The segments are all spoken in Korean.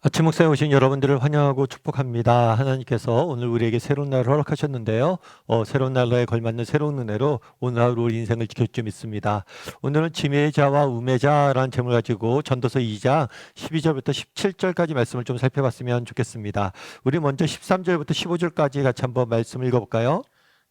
아침 목상에 오신 여러분들을 환영하고 축복합니다. 하나님께서 오늘 우리에게 새로운 날을 허락하셨는데요. 새로운 날에 걸맞는 새로운 은혜로 오늘 하루 우리 인생을 지킬 줄 믿습니다. 오늘은 지혜자와 우매자라는 제목을 가지고 전도서 2장 12절부터 17절까지 말씀을 좀 살펴봤으면 좋겠습니다. 우리 먼저 13절부터 15절까지 같이 한번 말씀을 읽어볼까요?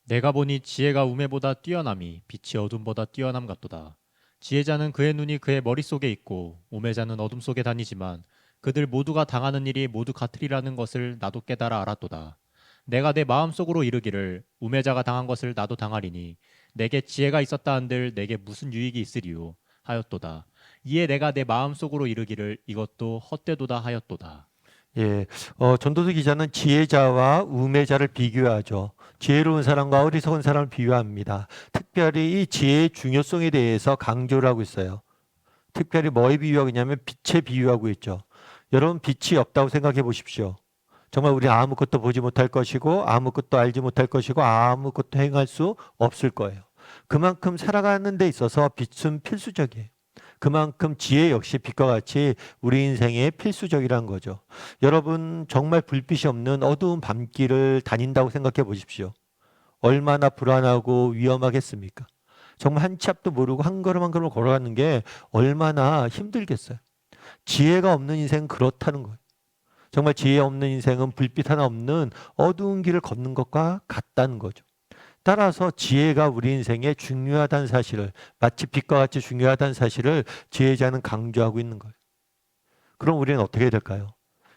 내가 보니 지혜가 우매보다 뛰어남이 빛이 어둠보다 뛰어남 같도다. 지혜자는 그의 눈이 그의 머릿속에 있고 우매자는 어둠 속에 다니지만 그들 모두가 당하는 일이 모두 같으리라는 것을 나도 깨달아 알았도다. 내가 내 마음속으로 이르기를 우매자가 당한 것을 나도 당하리니 내게 지혜가 있었다 한들 내게 무슨 유익이 있으리요 하였도다. 이에 내가 내 마음속으로 이르기를 이것도 헛되도다 하였도다. 예, 전도서 기자는 지혜자와 우매자를 비교하죠. 지혜로운 사람과 어리석은 사람을 비유합니다. 특별히 이 지혜의 중요성에 대해서 강조를 하고 있어요. 특별히 뭐에 비유하고 있냐면 빛에 비유하고 있죠. 여러분 빛이 없다고 생각해 보십시오. 정말 우리 아무것도 보지 못할 것이고 아무것도 알지 못할 것이고 아무것도 행할 수 없을 거예요. 그만큼 살아가는 데 있어서 빛은 필수적이에요. 그만큼 지혜 역시 빛과 같이 우리 인생에 필수적이라는 거죠. 여러분 정말 불빛이 없는 어두운 밤길을 다닌다고 생각해 보십시오. 얼마나 불안하고 위험하겠습니까? 정말 한 치 앞도 모르고 한 걸음 한 걸음 걸어가는 게 얼마나 힘들겠어요. 지혜가 없는 인생은 그렇다는 거예요. 정말 지혜 없는 인생은 불빛 하나 없는 어두운 길을 걷는 것과 같다는 거죠. 따라서 지혜가 우리 인생에 중요하다는 사실을, 마치 빛과 같이 중요하다는 사실을 지혜자는 강조하고 있는 거예요. 그럼 우리는 어떻게 해야 될까요?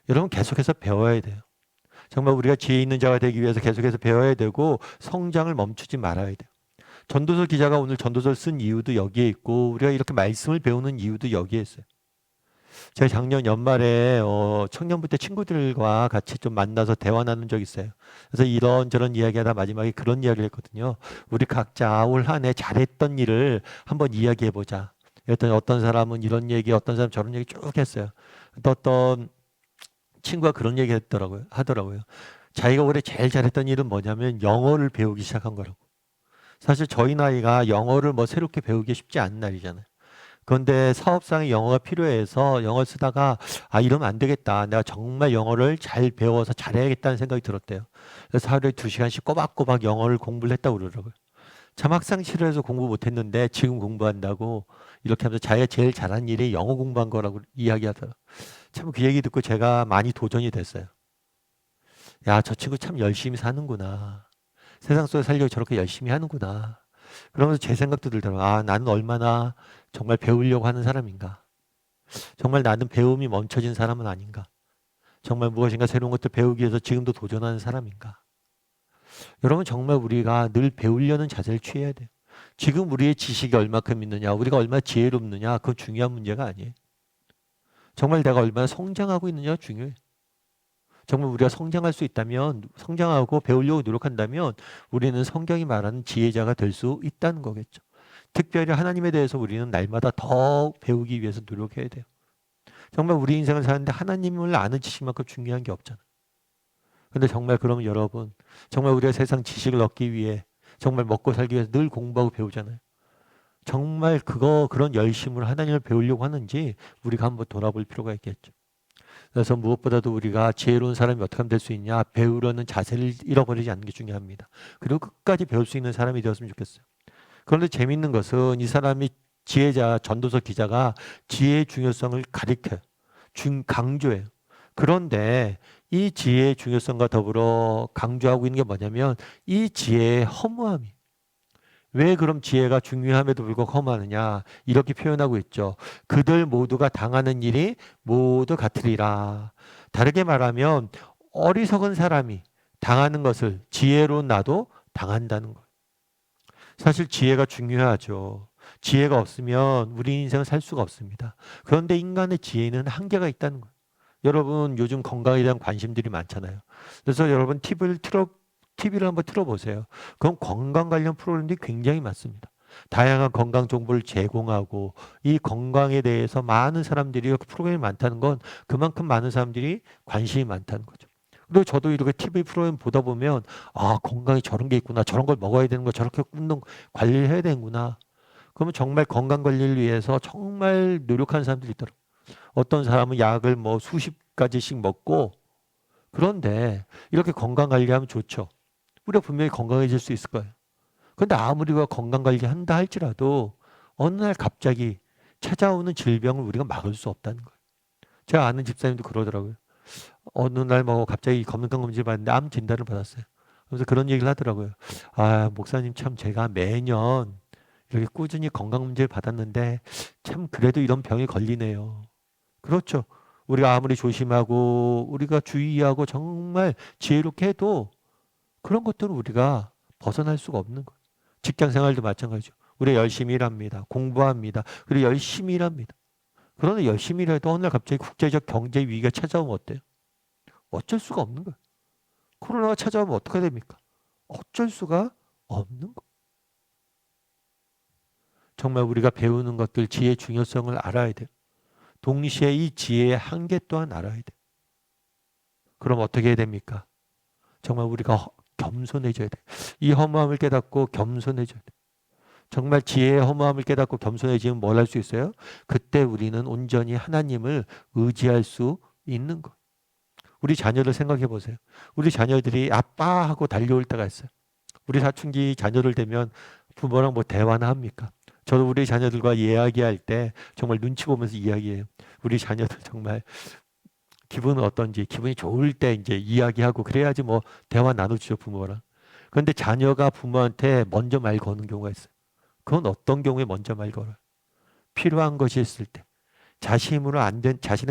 여러분 계속해서 배워야 돼요. 정말 우리가 지혜 있는 자가 되기 위해서 계속해서 배워야 되고 성장을 멈추지 말아야 돼요. 전도서 기자가 오늘 전도서를 쓴 이유도 여기에 있고 우리가 이렇게 말씀을 배우는 이유도 여기에 있어요. 제가 작년 연말에 청년부 때 친구들과 같이 좀 만나서 대화 나눈 적이 있어요. 그래서 이런저런 이야기하다 마지막에 그런 이야기를 했거든요. 우리 각자 올 한 해 잘했던 일을 한번 이야기해보자. 그랬더니 어떤 사람은 이런 얘기, 어떤 사람은 저런 얘기 쭉 했어요. 또 어떤 친구가 그런 얘기 하더라고요. 자기가 올해 제일 잘했던 일은 뭐냐면 영어를 배우기 시작한 거라고. 사실 저희 나이가 영어를 뭐 새롭게 배우기 쉽지 않은 나이잖아요. 그런데 사업상의 영어가 필요해서 영어를 쓰다가 이러면 안 되겠다. 내가 정말 영어를 잘 배워서 잘해야겠다는 생각이 들었대요. 그래서 하루에 2시간씩 꼬박꼬박 영어를 공부를 했다고 그러더라고요. 참 학창 시절에서 공부 못했는데 지금 공부한다고 이렇게 하면서 자기가 제일 잘한 일이 영어 공부한 거라고 이야기하더라고요. 참 그 얘기 듣고 제가 많이 도전이 됐어요. 야, 저 친구 참 열심히 사는구나. 세상 속에 살려고 저렇게 열심히 하는구나. 그러면서 제 생각도 들더라고요. 나는 얼마나 정말 배우려고 하는 사람인가. 정말 나는 배움이 멈춰진 사람은 아닌가. 정말 무엇인가 새로운 것들 배우기 위해서 지금도 도전하는 사람인가. 여러분 정말 우리가 늘 배우려는 자세를 취해야 돼요. 지금 우리의 지식이 얼마큼 있느냐, 우리가 얼마나 지혜롭느냐, 그건 중요한 문제가 아니에요. 정말 내가 얼마나 성장하고 있느냐가 중요해요. 정말 우리가 성장할 수 있다면, 성장하고 배우려고 노력한다면 우리는 성경이 말하는 지혜자가 될 수 있다는 거겠죠. 특별히 하나님에 대해서 우리는 날마다 더 배우기 위해서 노력해야 돼요. 정말 우리 인생을 사는데 하나님을 아는 지식만큼 중요한 게 없잖아요. 근데 정말 그러면 여러분, 정말 우리가 세상 지식을 얻기 위해 정말 먹고 살기 위해서 늘 공부하고 배우잖아요. 정말 그런 열심으로 하나님을 배우려고 하는지 우리가 한번 돌아볼 필요가 있겠죠. 그래서 무엇보다도 우리가 지혜로운 사람이 어떻게 하면 될 수 있냐, 배우려는 자세를 잃어버리지 않는 게 중요합니다. 그리고 끝까지 배울 수 있는 사람이 되었으면 좋겠어요. 그런데 재미있는 것은 이 사람이 지혜자, 전도서 기자가 지혜의 중요성을 가리켜요. 강조해요. 그런데 이 지혜의 중요성과 더불어 강조하고 있는 게 뭐냐면 이 지혜의 허무함이. 왜 그럼 지혜가 중요함에도 불구하고 허무하느냐? 이렇게 표현하고 있죠. 그들 모두가 당하는 일이 모두 같으리라. 다르게 말하면 어리석은 사람이 당하는 것을 지혜로운 나도 당한다는 거예요. 사실 지혜가 중요하죠. 지혜가 없으면 우리 인생을 살 수가 없습니다. 그런데 인간의 지혜는 한계가 있다는 거예요. 여러분 요즘 건강에 대한 관심들이 많잖아요. 그래서 여러분 TV를 한번 틀어보세요. 그럼 건강 관련 프로그램들이 굉장히 많습니다. 다양한 건강 정보를 제공하고 이 건강에 대해서 많은 사람들이 이렇게 프로그램이 많다는 건 그만큼 많은 사람들이 관심이 많다는 거죠. 그리고 저도 이렇게 TV 프로그램 보다 보면 건강에 저런 게 있구나. 저런 걸 먹어야 되는 거 저렇게 운동 관리를 해야 되는구나. 그러면 정말 건강 관리를 위해서 정말 노력하는 사람들이 있더라고요. 어떤 사람은 약을 뭐 수십 가지씩 먹고, 그런데 이렇게 건강 관리하면 좋죠. 우리가 분명히 건강해질 수 있을 거예요. 그런데 아무리 우리가 건강 관리한다 할지라도 어느 날 갑자기 찾아오는 질병을 우리가 막을 수 없다는 거예요. 제가 아는 집사님도 그러더라고요. 어느 날 뭐 갑자기 건강검진 받는데 암 진단을 받았어요. 그래서 그런 얘기를 하더라고요. 아, 목사님 참 제가 매년 이렇게 꾸준히 건강검진을 받았는데 참 그래도 이런 병에 걸리네요. 그렇죠. 우리가 아무리 조심하고 우리가 주의하고 정말 지혜롭게 해도 그런 것들은 우리가 벗어날 수가 없는 거예요. 직장 생활도 마찬가지죠. 우리가 열심히 일합니다. 공부합니다. 그리고 열심히 일합니다. 그러나 열심히 일해도 어느 날 갑자기 국제적 경제 위기가 찾아오면 어때요? 어쩔 수가 없는 거예요. 코로나가 찾아오면 어떻게 됩니까? 어쩔 수가 없는 거예요. 정말 우리가 배우는 것들, 지혜의 중요성을 알아야 돼요. 동시에 이 지혜의 한계 또한 알아야 돼요. 그럼 어떻게 해야 됩니까? 정말 우리가 겸손해져야 돼요. 이 허무함을 깨닫고 겸손해져야 돼요. 정말 지혜의 허무함을 깨닫고 겸손해지면 뭘 할 수 있어요? 그때 우리는 온전히 하나님을 의지할 수 있는 거예요. 우리 자녀를 생각해 보세요. 우리 자녀들이 아빠 하고 달려올 때가 있어요. 우리 사춘기 자녀들 되면 부모랑 뭐 대화나 합니까? 저도 우리 자녀들과 이야기할 때 정말 눈치 보면서 이야기해요. 우리 자녀들 정말 기분은 어떤지, 기분이 좋을 때 이제 이야기하고 그래야지 뭐 대화 나누죠, 부모랑. 그런데 자녀가 부모한테 먼저 말 거는 경우가 있어요. 그건 어떤 경우에 먼저 말 걸어요? 필요한 것이 있을 때. 자신의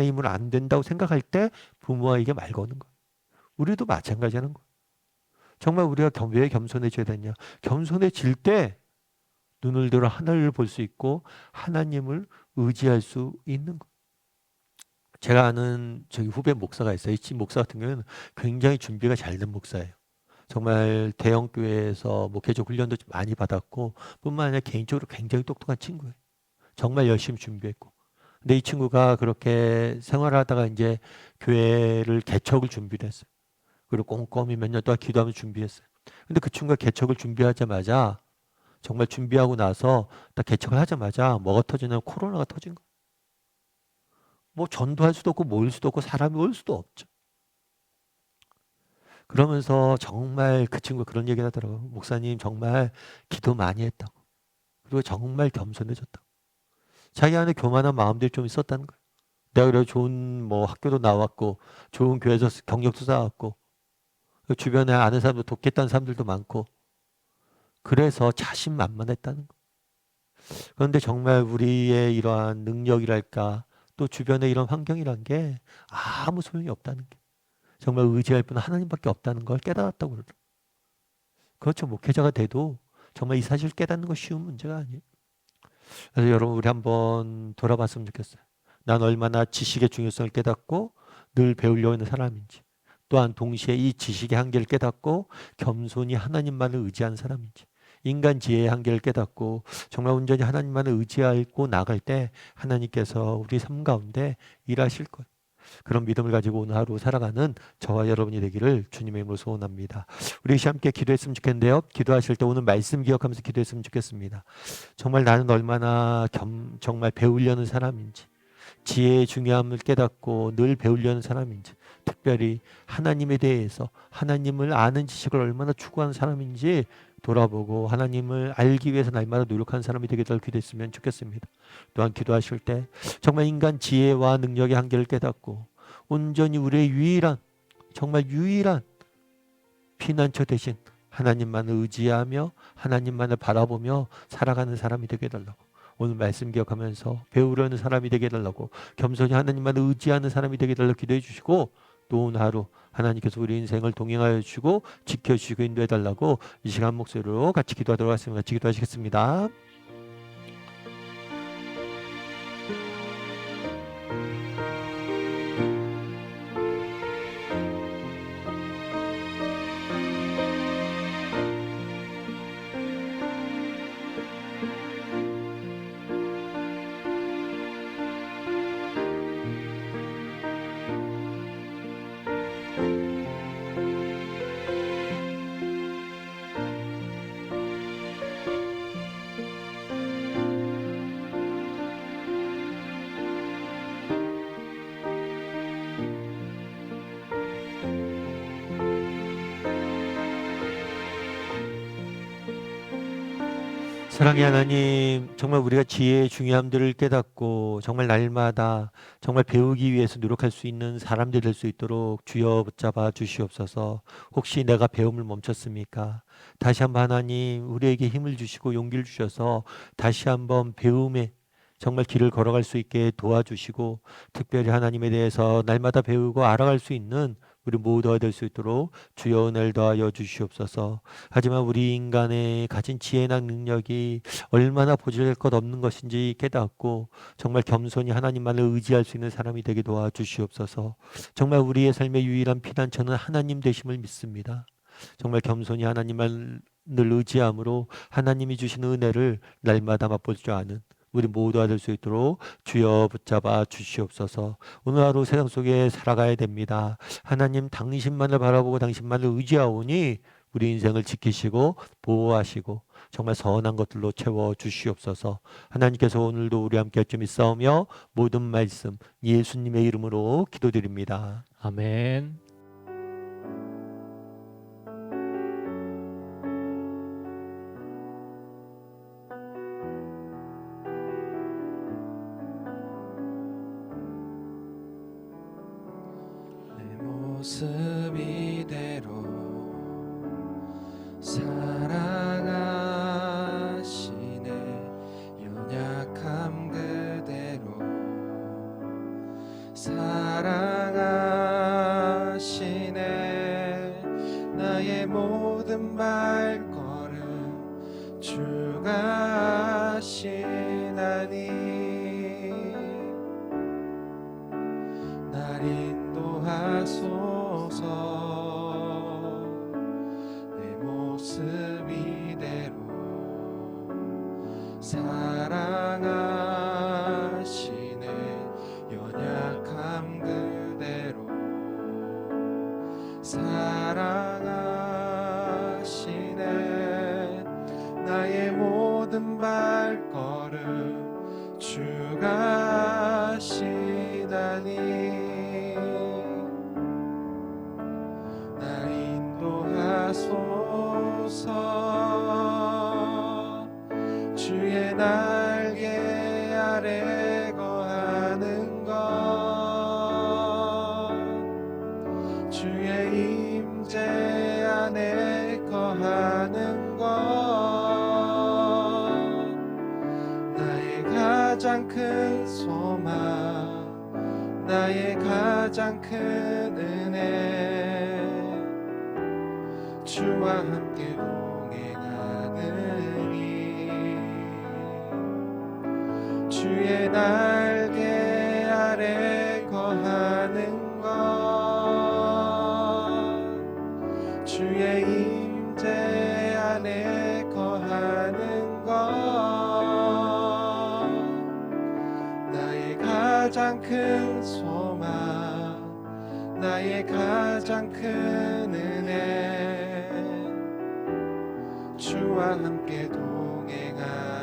힘으로 안 된다고 생각할 때 부모에게 말 거는 거예요. 우리도 마찬가지라는 거예요. 정말 우리가 왜 겸손해져야 되냐? 겸손해질 때 눈을 들어 하늘을 볼 수 있고 하나님을 의지할 수 있는 거예요. 제가 아는 저기 후배 목사가 있어요. 이 목사 같은 경우는 굉장히 준비가 잘 된 목사예요. 정말 대형 교회에서 목회적 훈련도 좀 많이 받았고 뿐만 아니라 개인적으로 굉장히 똑똑한 친구예요. 정말 열심히 준비했고. 근데 이 친구가 그렇게 생활하다가 이제 교회를 개척을 준비를 했어요. 그리고 꼼꼼히 몇 년 동안 기도하면서 준비했어요. 근데 그 친구가 개척을 준비하자마자 정말 준비하고 나서 딱 개척을 하자마자 뭐가 터지냐면 코로나가 터진 거예요. 뭐 전도할 수도 없고 모일 수도 없고 사람이 올 수도 없죠. 그러면서 정말 그 친구가 그런 얘기를 하더라고요. 목사님 정말 기도 많이 했다고. 그리고 정말 겸손해졌다고. 자기 안에 교만한 마음들이 좀 있었다는 거예요. 내가 그래 좋은 뭐 학교도 나왔고 좋은 교회에서 경력도 쌓았고 주변에 아는 사람도 돕겠다는 사람들도 많고 그래서 자신만만했다는 거예요. 그런데 정말 우리의 이러한 능력이랄까 또 주변의 이런 환경이란 게 아무 소용이 없다는 게 정말 의지할 분은 하나님밖에 없다는 걸 깨달았다고 그러더라고요. 그렇죠. 목회자가 돼도 정말 이 사실을 깨닫는 거 쉬운 문제가 아니에요. 그래서 여러분 우리 한번 돌아봤으면 좋겠어요. 난 얼마나 지식의 중요성을 깨닫고 늘 배우려고 하는 사람인지 또한 동시에 이 지식의 한계를 깨닫고 겸손히 하나님만을 의지하는 사람인지 인간 지혜의 한계를 깨닫고 정말 온전히 하나님만을 의지하고 나갈 때 하나님께서 우리 삶 가운데 일하실 거예요. 그런 믿음을 가지고 오늘 하루 살아가는 저와 여러분이 되기를 주님의 이름으로 소원합니다. 우리 함께 기도했으면 좋겠는데요. 기도하실 때 오늘 말씀 기억하면서 기도했으면 좋겠습니다. 정말 나는 얼마나 정말 배우려는 사람인지 지혜의 중요함을 깨닫고 늘 배우려는 사람인지 특별히 하나님에 대해서 하나님을 아는 지식을 얼마나 추구하는 사람인지 돌아보고 하나님을 알기 위해서 날마다 노력하는 사람이 되기를 기도했으면 좋겠습니다. 또한 기도하실 때 정말 인간 지혜와 능력의 한계를 깨닫고 온전히 우리의 정말 유일한 피난처 대신 하나님만을 의지하며 하나님만을 바라보며 살아가는 사람이 되게 해달라고 오늘 말씀 기억하면서 배우려는 사람이 되게 해달라고 겸손히 하나님만을 의지하는 사람이 되게 해달라고 기도해 주시고 또 오늘 하루 하나님께서 우리 인생을 동행하여 주시고 지켜주시고 인도해 달라고 이 시간 목소리로 같이 기도하도록 하겠습니다. 같이 기도하시겠습니다. 사랑의 하나님, 정말 우리가 지혜의 중요함들을 깨닫고 정말 날마다 정말 배우기 위해서 노력할 수 있는 사람들이 될 수 있도록 주여 붙잡아 주시옵소서. 혹시 내가 배움을 멈췄습니까? 다시 한번 하나님 우리에게 힘을 주시고 용기를 주셔서 다시 한번 배움에 정말 길을 걸어갈 수 있게 도와주시고, 특별히 하나님에 대해서 날마다 배우고 알아갈 수 있는 우리 모두가 될 수 있도록 주여 은혜를 더하여 주시옵소서. 하지만 우리 인간의 가진 지혜나 능력이 얼마나 보잘것 없는 것인지 깨닫고 정말 겸손히 하나님만을 의지할 수 있는 사람이 되게 도와주시옵소서. 정말 우리의 삶의 유일한 피난처는 하나님 되심을 믿습니다. 정말 겸손히 하나님만을 의지함으로 하나님이 주시는 은혜를 날마다 맛볼 줄 아는 우리 모두가 될 수 있도록 주여 붙잡아 주시옵소서. 오늘 하루 세상 속에 살아가야 됩니다. 하나님 당신만을 바라보고 당신만을 의지하오니 우리 인생을 지키시고 보호하시고 정말 선한 것들로 채워 주시옵소서. 하나님께서 오늘도 우리 함께 좀 있사오며 모든 말씀 예수님의 이름으로 기도드립니다. 아멘. 모습 이대로 사랑하시네. 연약함 그대로 사랑하시네. 나의 모든 발걸음 주가 하시나니 날 인도하소서. 내 모습 이대로 사랑하시네. 연약함 그대로 사랑하시네. 나의 모든 발걸음 주가 하시다니 날 인도하소서. 주의 날개 아래 거하는 것, 주의 임재 안에 거하는 것, 나의 가장 큰 소망, 나의 가장 큰 은혜, 주와 함께 동행하느니 주의 날개 아래 거하는 것, 주의 임재 안에 거하는 것, 나의 가장 큰 소망, 나의 가장 큰 은혜, 주와 함께 동행하느니